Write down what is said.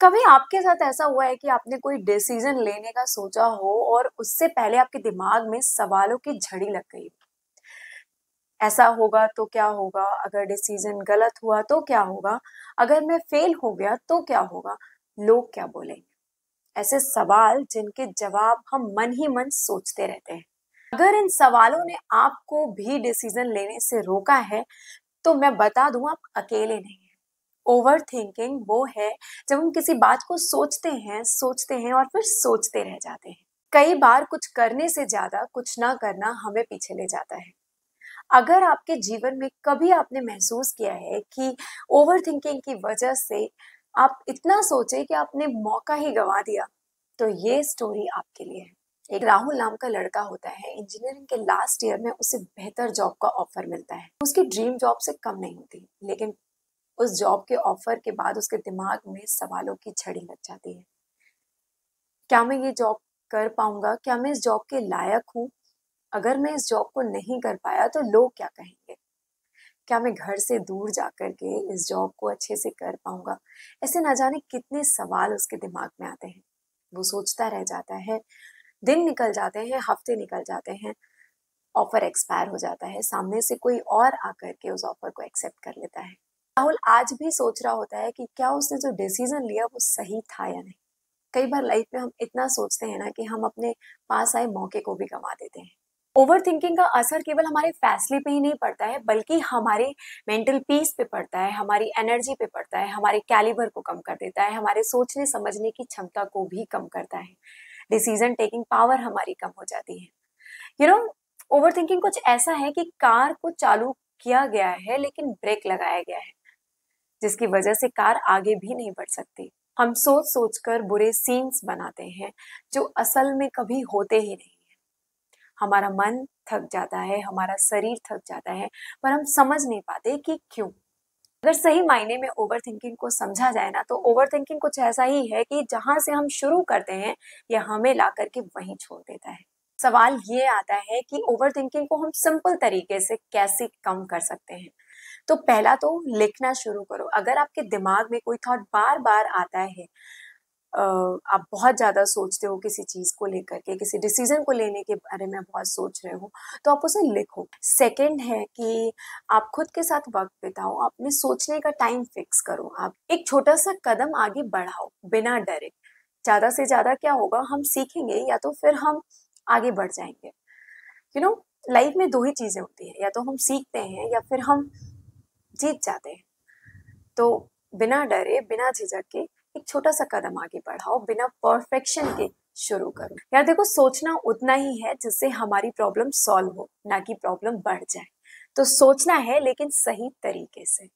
कभी आपके साथ ऐसा हुआ है कि आपने कोई डिसीजन लेने का सोचा हो और उससे पहले आपके दिमाग में सवालों की झड़ी लग गई? ऐसा होगा तो क्या होगा? अगर डिसीजन गलत हुआ तो क्या होगा? अगर मैं फेल हो गया तो क्या होगा? लोग क्या बोलेंगे? ऐसे सवाल जिनके जवाब हम मन ही मन सोचते रहते हैं। अगर इन सवालों ने आपको भी डिसीजन लेने से रोका है, तो मैं बता दूं आप अकेले नहीं हैं। ओवर थिंकिंग वो है जब हम किसी बात को सोचते हैं और फिर सोचते रह जाते हैं। कई बार कुछ करने से ज्यादा कुछ ना करना हमें पीछे ले जाता है। अगर आपके जीवन में कभी आपने महसूस किया है कि ओवर थिंकिंग की वजह से आप इतना सोचे कि आपने मौका ही गंवा दिया, तो ये स्टोरी आपके लिए है। एक राहुल नाम का लड़का होता है, इंजीनियरिंग के लास्ट ईयर में उसे बेहतर जॉब का ऑफर मिलता है। उसकी ड्रीम जॉब से कम नहीं होती, लेकिन उस जॉब के ऑफर के बाद उसके दिमाग में सवालों की झड़ी लग जाती है। क्या मैं ये जॉब कर पाऊंगा? क्या मैं इस जॉब के लायक हूँ? अगर मैं इस जॉब को नहीं कर पाया तो लोग क्या कहेंगे? क्या मैं घर से दूर जाकर के इस जॉब को अच्छे से कर पाऊंगा? ऐसे ना जाने कितने सवाल उसके दिमाग में आते हैं। वो सोचता रह जाता है। दिन निकल जाते हैं, हफ्ते निकल जाते हैं, ऑफर एक्सपायर हो जाता है, सामने से कोई और आकर के उस ऑफर को एक्सेप्ट कर लेता है। राहुल आज भी सोच रहा होता है कि क्या उसने जो डिसीजन लिया वो सही था या नहीं। कई बार लाइफ में हम इतना सोचते हैं ना कि हम अपने पास आए मौके को भी गंवा देते हैं। ओवर थिंकिंग का असर केवल हमारे फैसले पे ही नहीं पड़ता है, बल्कि हमारे मेंटल पीस पे पड़ता है, हमारी एनर्जी पे पड़ता है, हमारे कैलिबर को कम कर देता है, हमारे सोचने समझने की क्षमता को भी कम करता है। डिसीजन टेकिंग पावर हमारी कम हो जाती है। यू नो, ओवर थिंकिंग कुछ ऐसा है कि कार को चालू किया गया है लेकिन ब्रेक लगाया गया है, जिसकी वजह से कार आगे भी नहीं बढ़ सकती। हम सोच सोच कर बुरे सीन्स बनाते हैं जो असल में कभी होते ही नहीं है। हमारा मन थक जाता है, हमारा शरीर थक जाता है, पर हम समझ नहीं पाते कि क्यों। अगर सही मायने में ओवर थिंकिंग को समझा जाए ना, तो ओवर थिंकिंग कुछ ऐसा ही है कि जहां से हम शुरू करते हैं यह हमें ला करके वहीं छोड़ देता है। सवाल ये आता है कि ओवर थिंकिंग को हम सिंपल तरीके से कैसे कम कर सकते हैं। तो पहला तो लिखना शुरू करो। अगर आपके दिमाग में कोई थॉट बार बार आता है, आप बहुत ज्यादा सोचते हो किसी चीज को लेकर के, किसी डिसीजन को लेने के बारे में बहुत सोच रहे हो, तो आप उसे लिखो। सेकंड है कि आप खुद के साथ वक्त बिताओ, अपने सोचने का टाइम फिक्स करो, आप एक छोटा सा कदम आगे बढ़ाओ बिना डरे। ज्यादा से ज्यादा क्या होगा, हम सीखेंगे या तो फिर हम आगे बढ़ जाएंगे। यू नो, लाइफ में दो ही चीजें होती है, या तो हम सीखते हैं या फिर हम जीत जाते हैं। तो बिना डरे, बिना झिझक के एक छोटा सा कदम आगे बढ़ाओ, बिना परफेक्शन के शुरू करो। यार देखो, सोचना उतना ही है जिससे हमारी प्रॉब्लम सॉल्व हो, ना कि प्रॉब्लम बढ़ जाए। तो सोचना है लेकिन सही तरीके से।